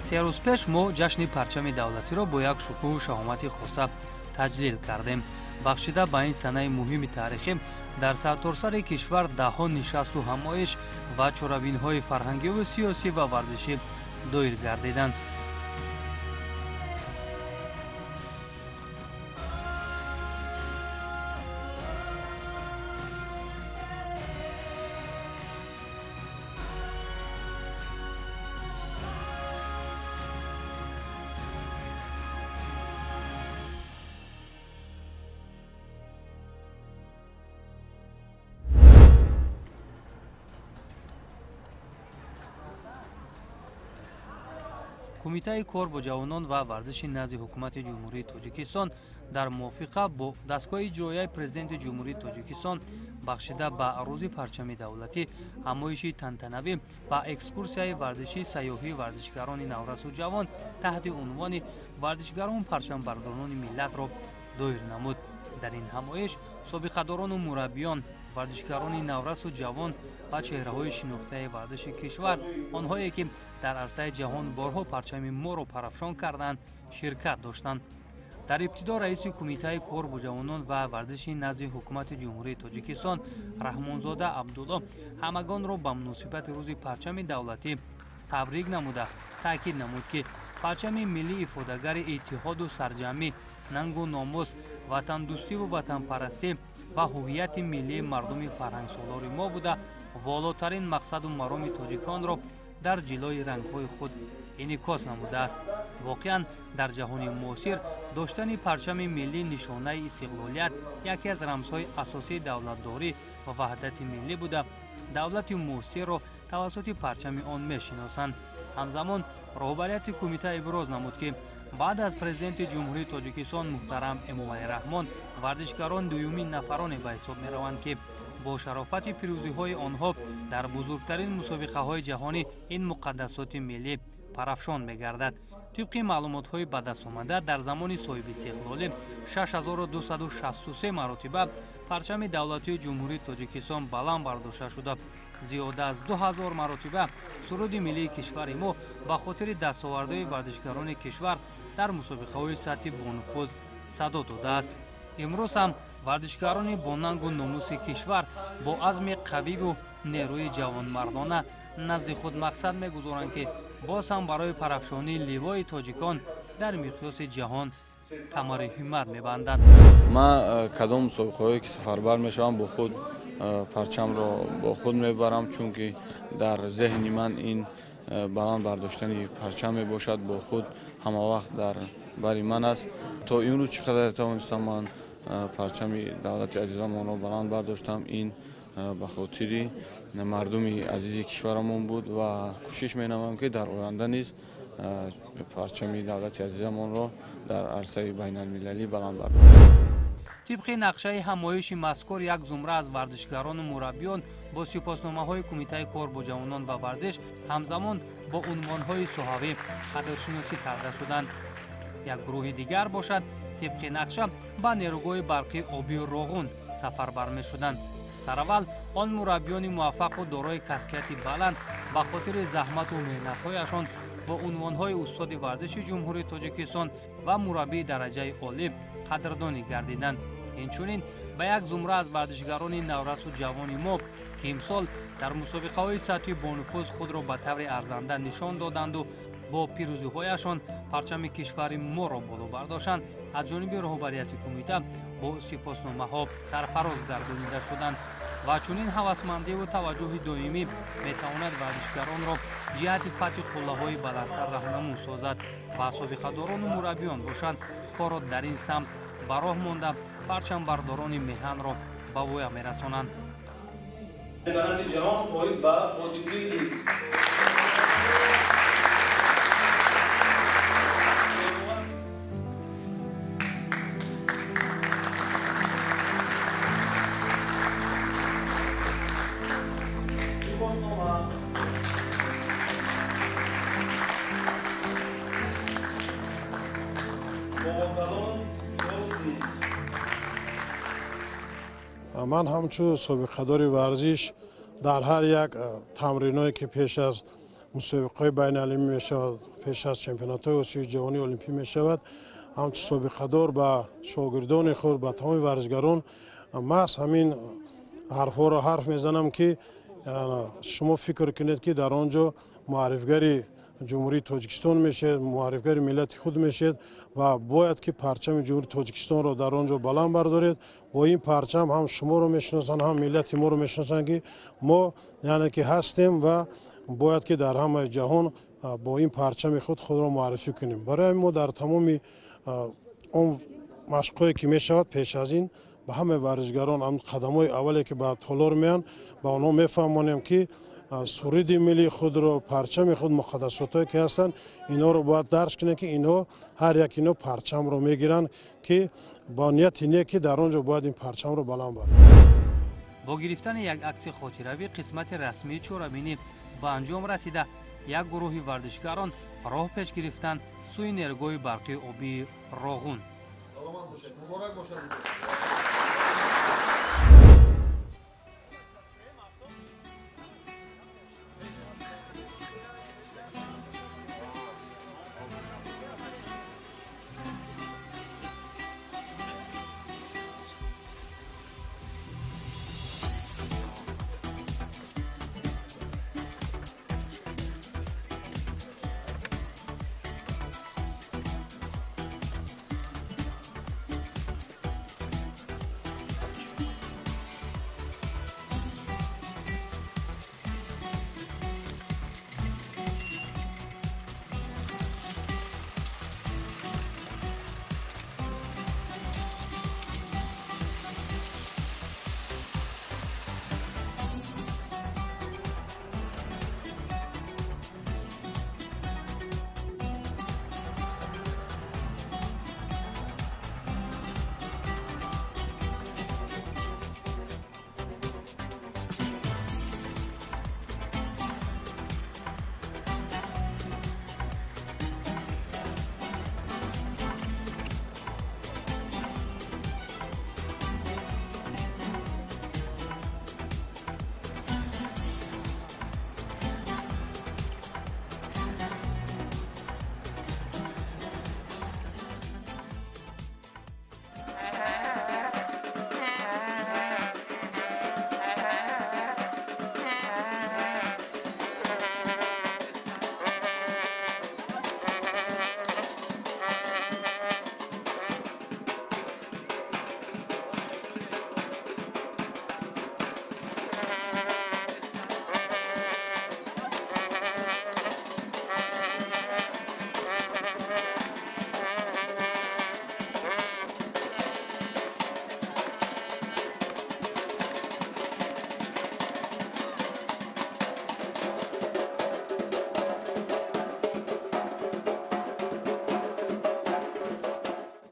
سه روز پیش ما جشن پرچم دولتی را با یک شکوه و شهامت خاصه تجلیل کردیم. بخشیده به این سنه مهم تاریخی در سرتاسر کشور دهها نشست و همایش و چاره‌بین‌های فرهنگی و سیاسی و ورزشی دایر گردیدند. کمیته کار با جوانان و ورزش نزد حکومت جمهوری تاجیکستان در موافقت با دستگاه اجرایی پرزیدنت جمهوری تاجیکستان بخشیده به روز پرچم دولتی همایشی تنتنوی و اکسکورسیای ورزشی سیاحی ورزشکاران نورس و جوان تحت عنوان ورزشکاران پرچم برداران ملت را دایر نمود. در این همایش سابقه‌داران و مربیان، ورزشکاران نورس و جوان و چهره‌های شناخته ورزش کشور، آنهایی که در عرصه جهان بارها پرچم ما را پرافشان کردند، شرکت داشتند. در ابتدا رئیس کمیته کار با جوانان و ورزش نزد حکومت جمهوری تاجیکستان رحمانزاده عبدالله همگان را به مناسبت روز پرچم دولتی تبریک نموده تاکید نمود که پرچم ملی افادگر اتحاد و سرجمی، ننگ و ناموس، وطن دوستی و وطن پرستی و هویت ملی مردم فرهنگ سالار ما بوده والاترین مقصد و مرام تاجیکان را در جلوی رنگ‌های خود انعکاس نموده است. واقعاً در جهان معاصر داشتن پرچم ملی نشانه استقلالیت یکی از رمزهای اساسی دولتداری و وحدت ملی بوده. دولت معاصر را توسط پرچم آن می‌شناسند. همزمان رهبریت کمیته ابراز نمود که بعد از پرزیدنت جمهوری تاجیکستان محترم امامعلی رحمان ورزشکاران دومین نفرانی به حساب می‌روند که با شرافت پیروزی‌های آنها در بزرگترین مسابقه‌های جهانی این مقدسات ملی پرافشان می‌گردد. طبق معلومات‌های به دست آمده در زمان صاحب استقلالی 6263 مرتبه پرچم دولتی جمهوری تاجیکستان بلند برداشته شده. زیاده از 2000 مرتبه سرود ملی کشور ما به خاطر دستاوردهای ورزشکاران کشور در مسابقه‌های سطحی بانفوذ صدا داده است. امروز هم ورزشکاران با ننگ و ناموس کشور با عزم قوی و نیروی جوانمردانه نزد خود مقصد می‌گذارند که باز هم برای پرافشانی لیوای تاجیکان در مقیاس جهان کمر همت می‌بندند. من کدام مسابقه‌ای که سفربر میشم با خود پرچم را با خود میبرم، چون که در ذهن من این بلند برداشتن پرچم میباشد، با خود همه وقت در بری من است. تا این روز چقدر توانستم من پرچم دولت عزیزمان را بلند برداشتم، این به خاطر مردم عزیز کشورمون بود و کوشش می‌نمایم که در آینده نیز پرچم دولت عزیزمان را در عرصه بین المللی بلند برداریم. طبق نقشه همایش مذکور یک زمره از ورزشکاران و مربیان با سپاسنامه‌های کمیته کار با جوانان و ورزش همزمان با عنوان‌های صحابی قدرشناسی کرده شدند. یک گروه دیگر باشد طبق نقشه به نیروگاه برقی آبی و راغون سفربر می‌شدند. سراول آن مربیان موفق و دارای کسبیت بلند به خاطر زحمت و محنت‌هایشان با عنوان‌های استاد ورزش جمهوری تاجیکستان و مربی درجه عالی قدردانی گردیدند. اینچنین به یک زمره از ورزشکاران نورس و جوان ما که امسال در مسابقه‌های سطحی بانفوذ خود را به طور ارزنده نشان دادند و با پیروزی‌هایشان پرچم کشور ما را بالا برداشتند، از جانب رهبریت کمیته با سپاسنامه‌ها سرفراز گردانیده شدند و چنین هوسمندی و توجه دائمی میتواند ورزشکاران را جهت فتح قله‌های بلندتر راهنمو سازد و سابقه‌داران و مربیان باشند کار را در این سمت به راه مانده پرچم برداران میهن را به ویا میرسانند. من همچون سابقه‌دار ورزش در هر یک تمرینایی که پیش از مسابقه بین المللی می شود، پیش از چمپیونات آسیای جهانی المپی می شود. همچنین سابقه دار به شاگردان خود، به تمام ورزشکاران محض همین حرفها را حرف میزنم که شما فکر کنید که در آنجا معرفیگری جمهوری تاجیکستان میشید، معرفیگری ملت خود میشید و باید که پرچم جمهوری تاجیکستان را در آنجا بلند بردارید. با این پرچم هم شما رو میشناسن، هم ملت ما رو میشناسن که ما یعنی که هستیم و باید که در همه جهان با این پرچم خود را معرفی کنیم. برای ما در تمام اون مشقایی که میشود پیش از این به همه ورزشکاران هم قدم‌های اولی که به تالار میان با آنها میفهمانیم که سرود ملی خود را، پرچم خود، مقدساتایی که هستند اینا رو باید درک کنند که اینا هر یک اینا پرچم رو میگیرن که با نیت اینه که در آنجا باید این پرچم رو بلند بردارن. با گرفتن یک عکس خاطروی قسمت رسمی چهارمینی به انجام رسیده، یک گروه ورزشکاران راه پیش گرفتند سوی نیروگاه برقی آبی راغون. سلامت باشید، مبارک باشد.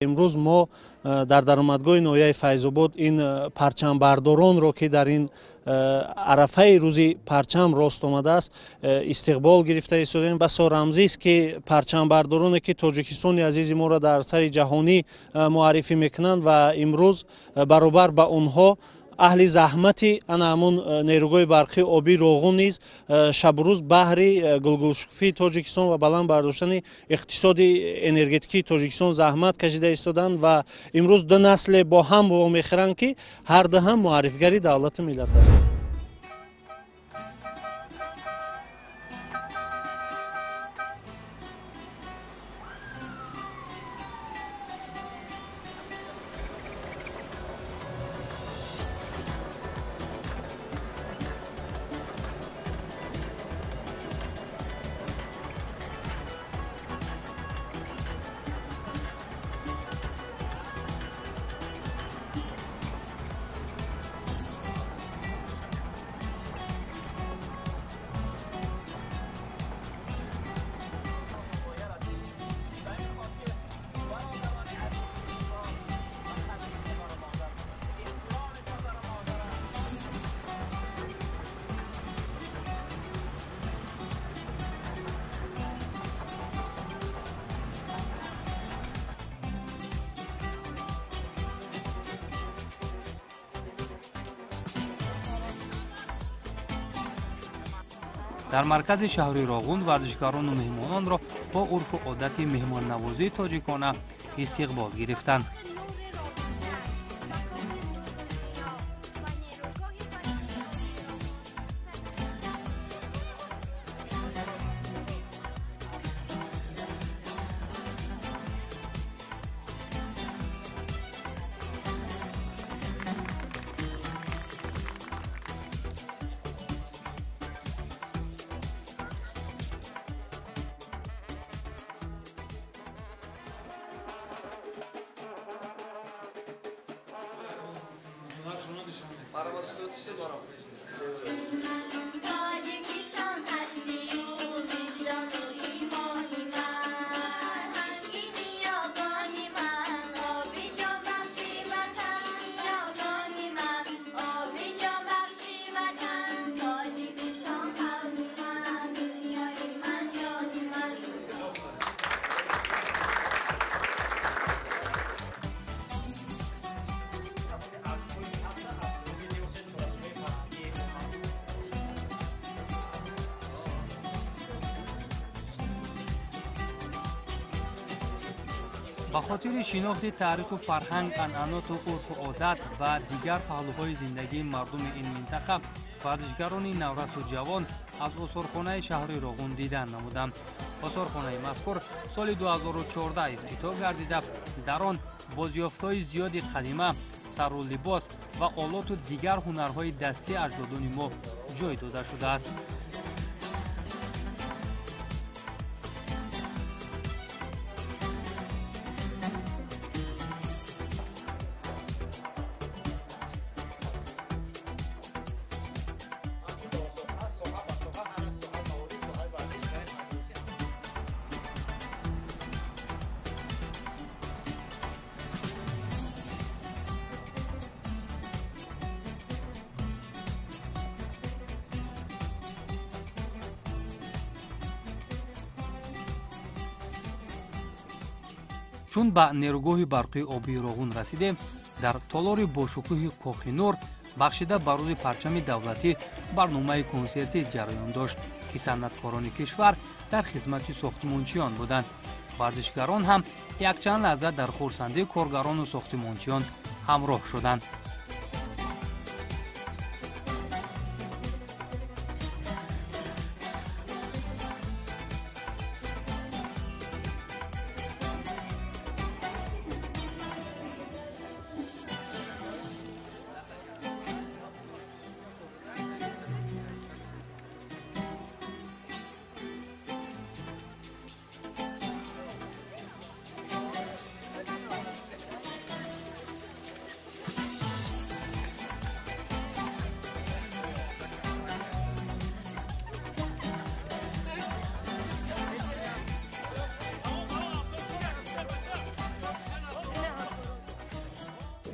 امروز ما در درآمدگاه ناحیه فیض‌آباد این پرچمبرداران را که در این عرفه روز پرچم راست آمده است استقبال گرفته ایستادیم. بسا رمزی است که پرچمبردارانی که تاجیکستان عزیز ما را در سر جهانی معرفی میکنند و امروز برابر به اونها اهل زحمتی همون نیروگاه برقی آبی راغون نیز شب و روز بهر گلگلشکوفی تاجیکستان و بلند برداشتن اقتصاد انرژتیکی تاجیکستان زحمت کشیده ایستادند و امروز دو نسل با هم وامیخورند که هر دو هم معرفیگری دولت ملت است. дар маркази шаҳри Роғун варзишгарону меҳмононро бо урфу одати меҳмоннавозии тоҷикона истиқбол гирифтанд. ба хотири шинохти таъриху фарҳанг, анъаноту урфу одат ва дигар паҳлӯҳои зиндагии мардуми ин минтақа варзишгарони наврасу ҷавон аз осорхонаи шаҳри Роғун дидан намуданд. осорхонаи мазкур соли 2014 ифтитоҳ гардида, дар он бозёфтҳои зиёди қадима, сару либос ва олоту дигар ҳунарҳои дастии аҷдодони мо ҷой дода шудааст. чун ба нерӯгоҳи барқии обии Роғун расидем, дар толори бошукӯҳи Кохинур бахшида ба рӯзи парчами давлатӣ барномаи консертӣ ҷараён дошт, ки санъаткорони кишвар дар хизмати сохтмончиён буданд. варзишгарон ҳам якчанд лаҳза дар хурсандии коргарону сохтмончиён ҳамроҳ шуданд.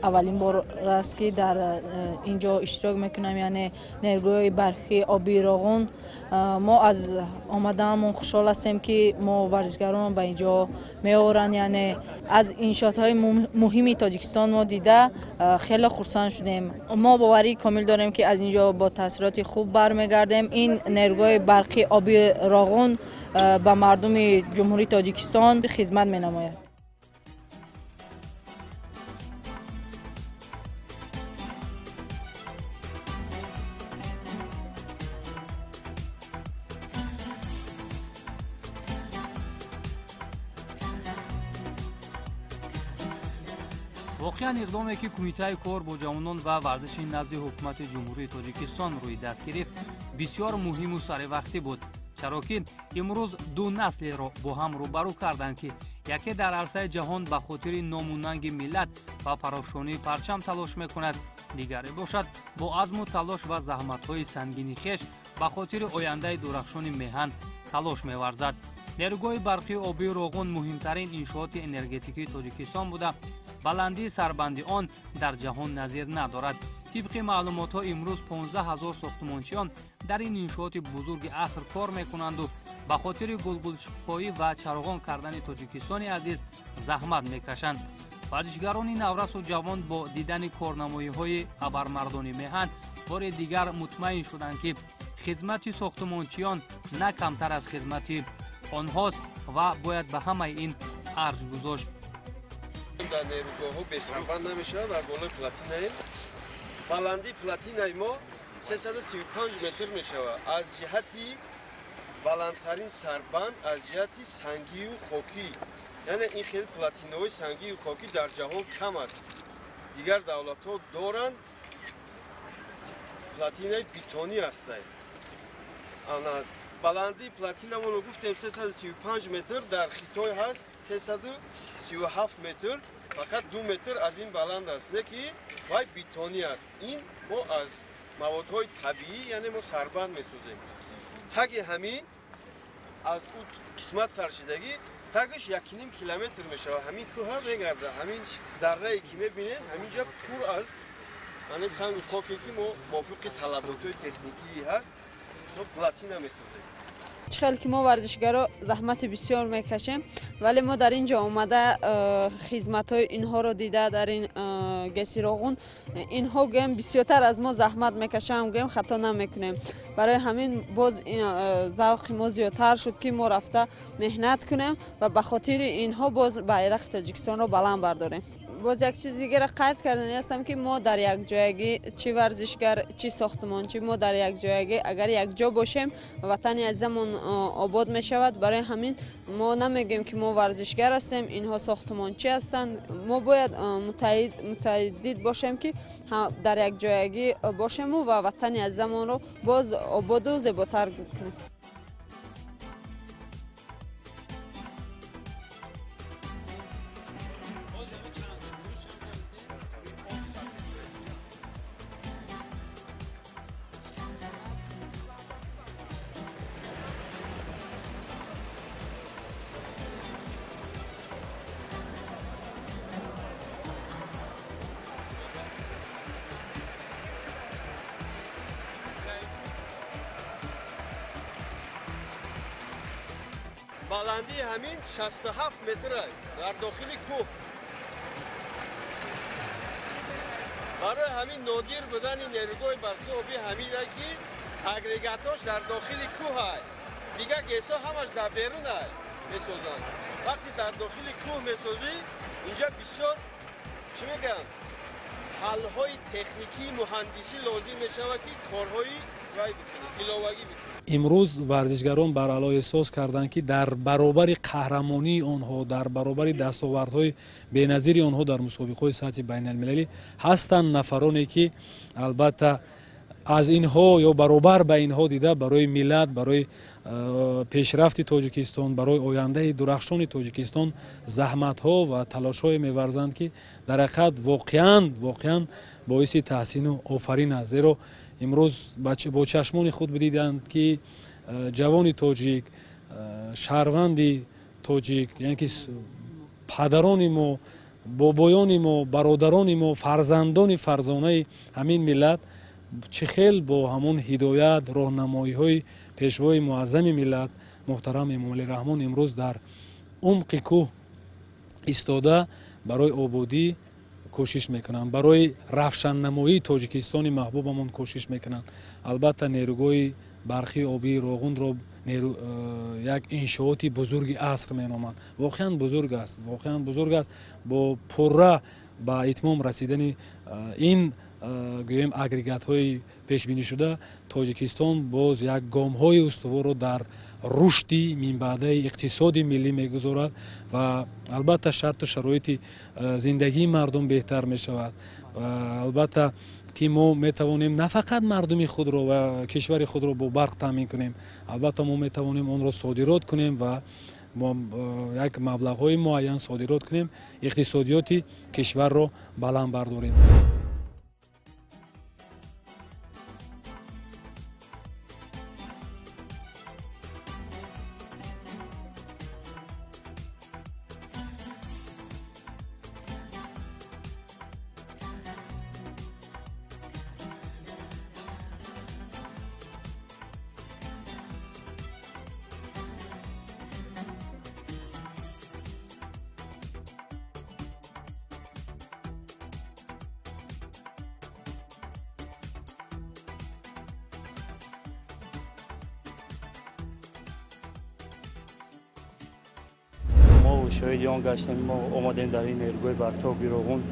اولین بار است که در اینجا اشتراک میکنم، یعنی نرگوی برخی آبی راغون. ما از آمدنمون خوشحال هستیم که ما ورزشگران به اینجا میآورند، یعنی از انشاءات های مهمی تاجیکستان ما دیده خیلی خرسند شدیم. ما باوری کامل داریم که از اینجا با تاثیرات خوب برمیگردیم. این نرگوی برخی آبی راغون به مردم جمهوری تاجیکستان خدمت مینماید. воқеан иқдоме ки кумитаи кор бо ҷавонон ва варзиши назди ҳукумати ҷумҳурии тоҷикистон рӯй даст гирифт бисёр муҳиму саривақтӣ буд, чаро ки имрӯз ду наслеро бо ҳам рӯбарӯ карданд, ки яке дар арсаи ҷаҳон ба хотири ному нанги миллат ва паровшонии парчам талош мекунад, дигаре бошад бо азму талош ва заҳматҳои сангини хеш ба хотири ояндаи дурахшони меҳан талош меварзад. нерӯгоҳи барқии обии Роғун муҳимтарин иншооти энергетикии Тоҷикистон буда, баландии сарбанди он дар ҷаҳон назир надорад. тибқи маълумотҳо имрӯз 15 000 сохтмончиён дар ин иншооти бузурги аср кор мекунанду ба хотири гулгулшукоӣ ва чароғон кардани Тоҷикистони азиз заҳмат мекашанд. варзишгарони наврасу ҷавон бо дидани корнамоиҳои абармардони меҳан бори дигар мутмаин шуданд, ки خدمت ساختمانچیان نه کمتر از خدمت آنهاست و باید به همه این ارج گذاشت. در نیروگاه‌ها بسربند نمیشه در بالای پلاتینای بلندی پلاتینای ما 335 متر میشه از جهتی بلندترین سربند از جهتی سنگی و خاکی یعنی این خیلی پلاتینای سنگی و خاکی در جهان کم است دیگر دولت‌ها دارند پلاتینای بیتونی هستند بلندی پلاتینمون رو گفتیم 335 متر در خیتای هست 337 متر فقط 2 متر از این بلند است نه که وای بیتونی است این ما از موادهای طبیعی یعنی ما سربند میسازیم تگ همین از اون قسمت سرشیدگی تگش 1.5 کیلومتر میشه همین کوه میگرده همین دره که میبینین همینجا پر از یعنی سنگ و خاکی که ما موافق طلبات‌های تکنیکی هست صبح پلاتین میسازیم خیلی که ما ورزشگرا زحمت بسیار میکشیم ولی ما در اینجا اومده خدمت های اینها رو دیده در این گسیراغون اینها گیم بسیارتر از ما زحمت میکشیم گیم خطا نمیکنیم برای همین باز ذوق ما زیادتر شد که ما رفته مهنت کنیم و به خاطر اینها باز بیرق تاجیکستان رو بلند برداریم باز یک چیز دیگه را قید کردن هستم که ما در یک جایگی چی ورزشگر چی ساختمانچی ما در یک جایگی اگر یک جا باشیم وطن عزیزمون آباد می شود برای همین ما نمیگیم که ما ورزشگر هستیم اینها ساختمانچی هستند ما باید متعهد باشیم که در یک جایگی باشیم و وطن عزیزمون رو باز آباد و زیباتر کنیم بلندی همین 67 متر در داخل کوه برای همین نادر بودن نیروگاه برقی آبی همین که اگریگاتاش در داخل کوه است دیگه گیسا همش در بیرون است میسازن وقتی در داخل کوه میسازی اینجا بسیار چی میگم حل‌های تکنیکی مهندسی لازم میشود که کارهای رای بکنی تلاوگی بکنی امروز ورزشگران بر علا احساس کردند که در برابر قهرمانی آنها در برابر دستاوردهای بی‌نظیر آنها در مسابقات سطح بین‌المللی هستند نفرانی که البته از اینها یا برابر به اینها دیده برای ملت برای پیشرفت تاجیکستان برای آینده درخشان تاجیکستان زحمت ها و تلاش های می‌ورزند که در حقیقت واقعا باعث تحسین و آفرین است زیرا امروز با چشمان خود بدیدند که جوان تاجیک شهروند تاجیک یعنی که پدران ما بابایان ما برادران ما فرزانه همین ملت چه خیل با همون هدایت راهنمایی های پیشوای معظم ملت محترم امام علی رحمان امروز در عمق کوه ایستاده برای آبادی کوشش میکنند برای روشن نمایی تاجیکستان محبوبمون کوشش میکنند البته نیروگاه برقی آبی روغون رو یک انشاءات بزرگ عصر مینامند واقعا بزرگ است با پره با اتمام رسیدن این گویم اگریگات های پیش بینی شده تاجیکستان باز یک گام های استوار رو در رشدی من بعد اقتصادی ملی میگذارد و البته شرط و شرایط زندگی مردم بهتر می شود و البته که ما می توانیم نه فقط مردم خود رو و کشور خود رو با برق تامین کنیم البته ما می توانیم آن را صادرات کنیم و یک مبلغ های معین صادرات کنیم اقتصادیات کشور رو بلند برداریم. شاهد آن گشتیم ما آمدیم در این نیروی برقی آبیراغون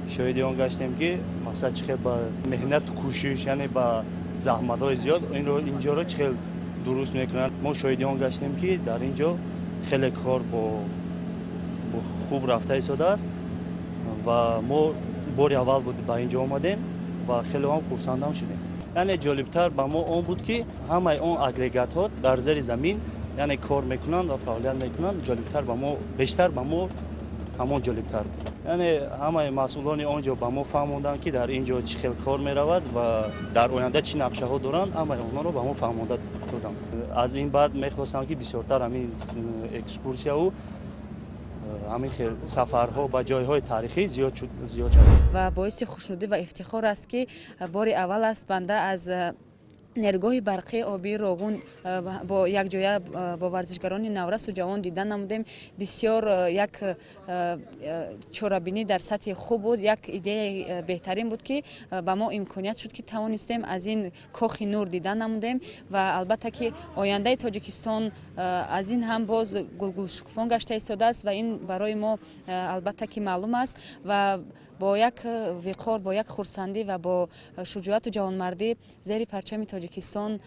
شاهد آن گشتیم که مقصد چقدر با مهنت کوشش یعنی با زحمت های زیاد این رو اینجا رو چقدر درست میکنن ما شاهد آن گشتیم که در اینجا خیلی کار با خوب رفته ایستاده است و ما بار اول بود با اینجا آمدیم و خیلی هم خرسند شدیم یعنی جالبتر با ما آن بود که همه اون اگریگات ها در زیر زمین یعنی کار میکنن و فعالیت میکنن جالبتر با ما بیشتر با ما همون جالبتر بود یعنی همه مسئولان آنجا با ما فهموندن که در اینجا چه خیلی کار میرود و در آینده چه نقشه ها دارن همه اونها رو با ما فهمونده دادن از این بعد میخواستم که بسیارتر همین اکسکورسیا و همین سفرها به جایهای تاریخی زیاد شد و باعث خوشنودی و افتخار است که بار اول است بنده از نیروگاه برقی آبی روغون با یک جایه با ورزشگران نورس و جوان دیدن نمودیم بسیار یک چورابینی در سطح خوب بود یک ایده بهترین بود که با ما امکانیت شد که توانستیم از این کاخ نور دیدن نمودیم و البته که آینده تاجیکستان از این هم باز گلگل شکوفان گشته ایستاده است و این برای ما البته که معلوم است و با یک وقار با یک خرسندی و با شجاعت و جوانمردی زیر پرچم تاجیکستان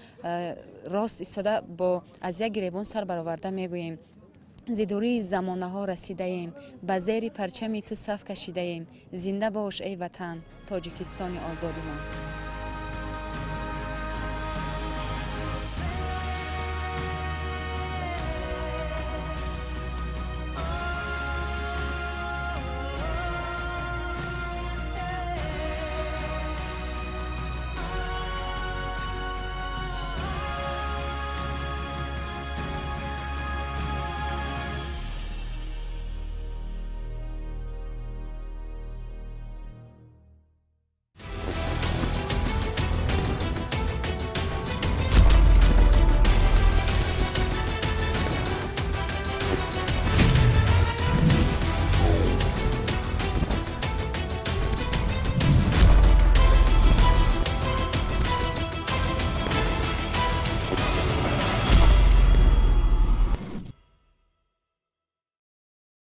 راست ایستاده با از یک گریبان سر برآورده میگوییم زیدوری زمانه ها رسیده ایم به زیر پرچم تو صف کشیده ایم زنده باش ای وطن تاجیکستان آزاد ما